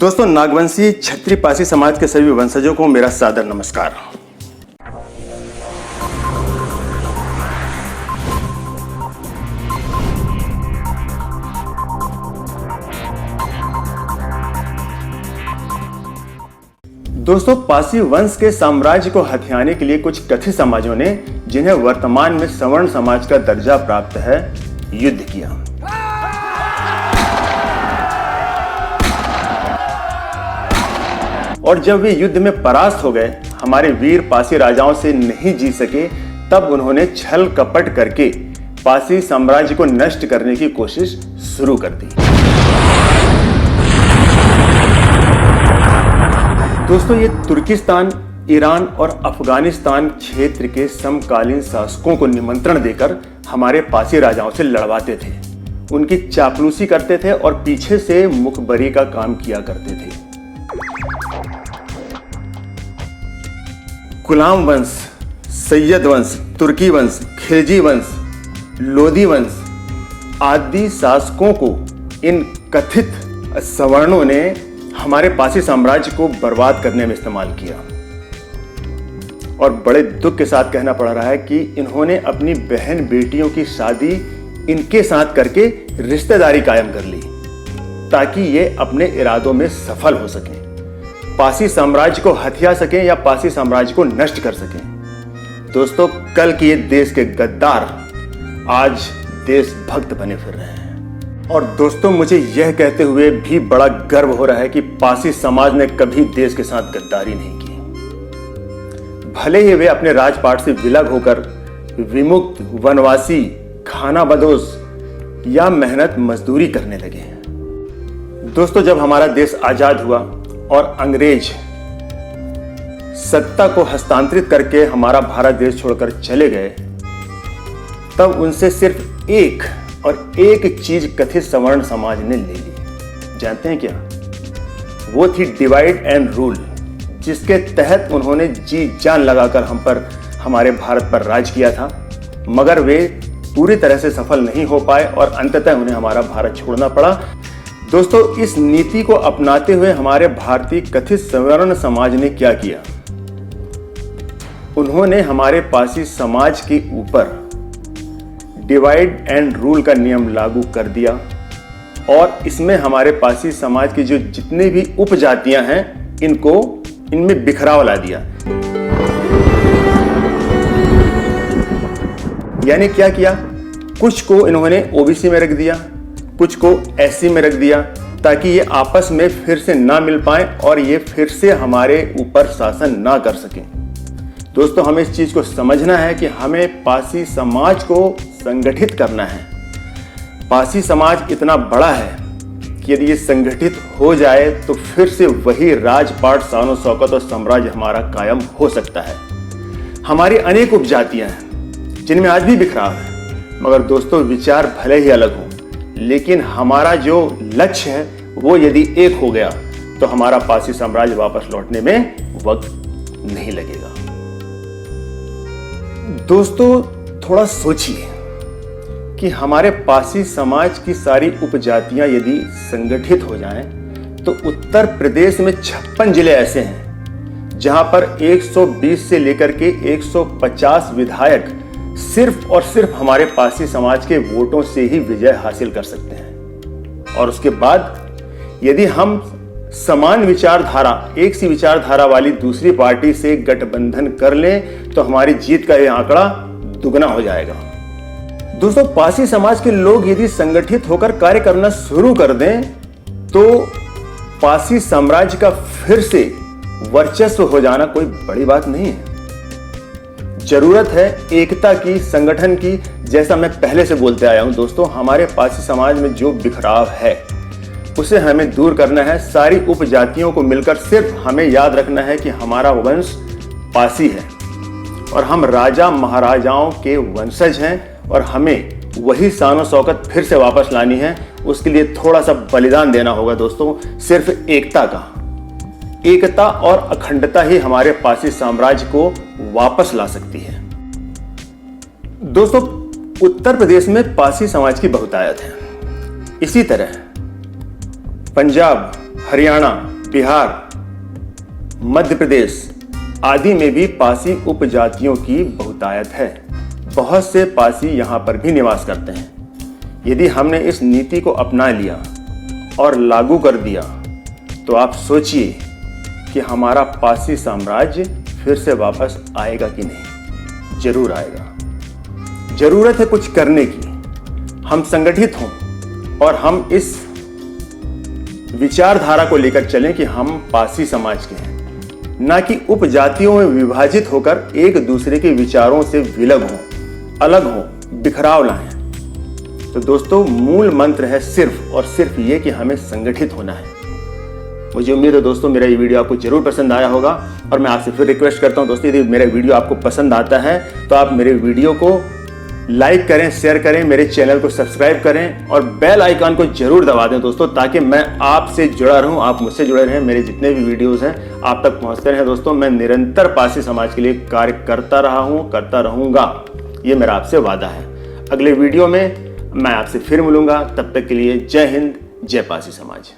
दोस्तों, नागवंशी क्षत्रिय पासी समाज के सभी वंशजों को मेरा सादर नमस्कार। दोस्तों, पासी वंश के साम्राज्य को हथियाने के लिए कुछ कथित समाजों ने, जिन्हें वर्तमान में सवर्ण समाज का दर्जा प्राप्त है, युद्ध किया। और जब वे युद्ध में परास्त हो गए, हमारे वीर पासी राजाओं से नहीं जीत सके, तब उन्होंने छल कपट करके पासी साम्राज्य को नष्ट करने की कोशिश शुरू कर दी। दोस्तों, ये तुर्किस्तान, ईरान और अफगानिस्तान क्षेत्र के समकालीन शासकों को निमंत्रण देकर हमारे पासी राजाओं से लड़वाते थे, उनकी चापलूसी करते थे और पीछे से मुखबरी का काम किया करते थे। गुलाम वंश, सैयद वंश, तुर्की वंश, खिलजी वंश, लोदी वंश आदि शासकों को इन कथित सवर्णों ने हमारे पासी साम्राज्य को बर्बाद करने में इस्तेमाल किया। और बड़े दुख के साथ कहना पड़ रहा है कि इन्होंने अपनी बहन बेटियों की शादी इनके साथ करके रिश्तेदारी कायम कर ली, ताकि ये अपने इरादों में सफल हो सकें, पासी साम्राज्य को हथिया सकें या पासी साम्राज्य को नष्ट कर सकें। दोस्तों, कल के ये देश के गद्दार आज देशभक्त बने फिर रहे हैं। और दोस्तों, मुझे यह कहते हुए भी बड़ा गर्व हो रहा है कि पासी समाज ने कभी देश के साथ गद्दारी नहीं की। भले ही वे अपने राजपाट से विलग होकर विमुक्त, वनवासी, खाना बदोश या मेहनत मजदूरी करने लगे हैं। दोस्तों, जब हमारा देश आजाद हुआ और अंग्रेज सत्ता को हस्तांतरित करके हमारा भारत देश छोड़कर चले गए, तब उनसे सिर्फ एक चीज कथित सवर्ण समाज ने ले ली। जानते हैं क्या? वो थी डिवाइड एंड रूल, जिसके तहत उन्होंने जी जान लगाकर हम पर, हमारे भारत पर राज किया था, मगर वे पूरी तरह से सफल नहीं हो पाए और अंततः उन्हें हमारा भारत छोड़ना पड़ा। दोस्तों, इस नीति को अपनाते हुए हमारे भारतीय कथित सवर्ण समाज ने क्या किया? उन्होंने हमारे पासी समाज के ऊपर डिवाइड एंड रूल का नियम लागू कर दिया और इसमें हमारे पासी समाज की जो जितने भी उपजातियां हैं, इनमें बिखराव ला दिया। यानी क्या किया? कुछ को इन्होंने ओबीसी में रख दिया, कुछ को एससी में रख दिया, ताकि ये आपस में फिर से ना मिल पाए और ये फिर से हमारे ऊपर शासन ना कर सकें। दोस्तों, हमें इस चीज को समझना है कि हमें पासी समाज को संगठित करना है। पासी समाज इतना बड़ा है कि यदि ये संगठित हो जाए तो फिर से वही राजपाट, शान शौकत और साम्राज्य हमारा कायम हो सकता है। हमारी अनेक उपजातियां हैं जिनमें आज भी बिखराव है, मगर दोस्तों, विचार भले ही अलग हो, लेकिन हमारा जो लक्ष्य है वो यदि एक हो गया तो हमारा पासी साम्राज्य वापस लौटने में वक्त नहीं लगेगा। दोस्तों, थोड़ा सोचिए कि हमारे पासी समाज की सारी उपजातियां यदि संगठित हो जाएं, तो उत्तर प्रदेश में 56 जिले ऐसे हैं जहां पर 120 से लेकर के 150 विधायक सिर्फ और सिर्फ हमारे पासी समाज के वोटों से ही विजय हासिल कर सकते हैं। और उसके बाद यदि हम समान विचारधारा, एक सी विचारधारा वाली दूसरी पार्टी से गठबंधन कर लें, तो हमारी जीत का यह आंकड़ा दुगना हो जाएगा। दोस्तों, पासी समाज के लोग यदि संगठित होकर कार्य करना शुरू कर दें, तो पासी साम्राज्य का फिर से वर्चस्व हो जाना कोई बड़ी बात नहीं है। जरूरत है एकता की, संगठन की। जैसा मैं पहले से बोलते आया हूं दोस्तों, हमारे पासी समाज में जो बिखराव है उसे हमें दूर करना है। सारी उपजातियों को मिलकर सिर्फ हमें याद रखना है कि हमारा वंश पासी है और हम राजा महाराजाओं के वंशज हैं और हमें वही शान शौकत फिर से वापस लानी है। उसके लिए थोड़ा सा बलिदान देना होगा दोस्तों, सिर्फ एकता का। एकता और अखंडता ही हमारे पासी साम्राज्य को वापस ला सकती है। दोस्तों, उत्तर प्रदेश में पासी समाज की बहुतायत है। इसी तरह पंजाब, हरियाणा, बिहार, मध्य प्रदेश आदि में भी पासी उपजातियों की बहुतायत है। बहुत से पासी यहाँ पर भी निवास करते हैं। यदि हमने इस नीति को अपना लिया और लागू कर दिया तो आप सोचिए कि हमारा पासी साम्राज्य फिर से वापस आएगा कि नहीं। जरूर आएगा। जरूरत है कुछ करने की। हम संगठित हों और हम इस विचारधारा को लेकर चलें कि हम पासी समाज के हैं, ना कि उपजातियों में विभाजित होकर एक दूसरे के विचारों से विलग हों, अलग हों, बिखराव लाएं। तो दोस्तों, मूल मंत्र है सिर्फ और सिर्फ ये कि हमें संगठित होना है। मुझे उम्मीद है दोस्तों मेरा ये वीडियो आपको जरूर पसंद आया होगा और मैं आपसे फिर रिक्वेस्ट करता हूं दोस्तों, यदि मेरा वीडियो आपको पसंद आता है तो आप मेरे वीडियो को लाइक करें, शेयर करें, मेरे चैनल को सब्सक्राइब करें और बेल आइकन को जरूर दबा दें दोस्तों, ताकि मैं आपसे जुड़ा रहूं, आप मुझसे जुड़े रहें। मेरे जितने भी वीडियोस हैं आप तक पहुंचते रहें दोस्तों। मैं निरंतर पासी समाज के लिए कार्य करता रहा हूं, करता रहूंगा, ये मेरा आपसे वादा है। अगले वीडियो में मैं आपसे फिर मिलूंगा। तब तक के लिए जय हिंद, जय पासी समाज।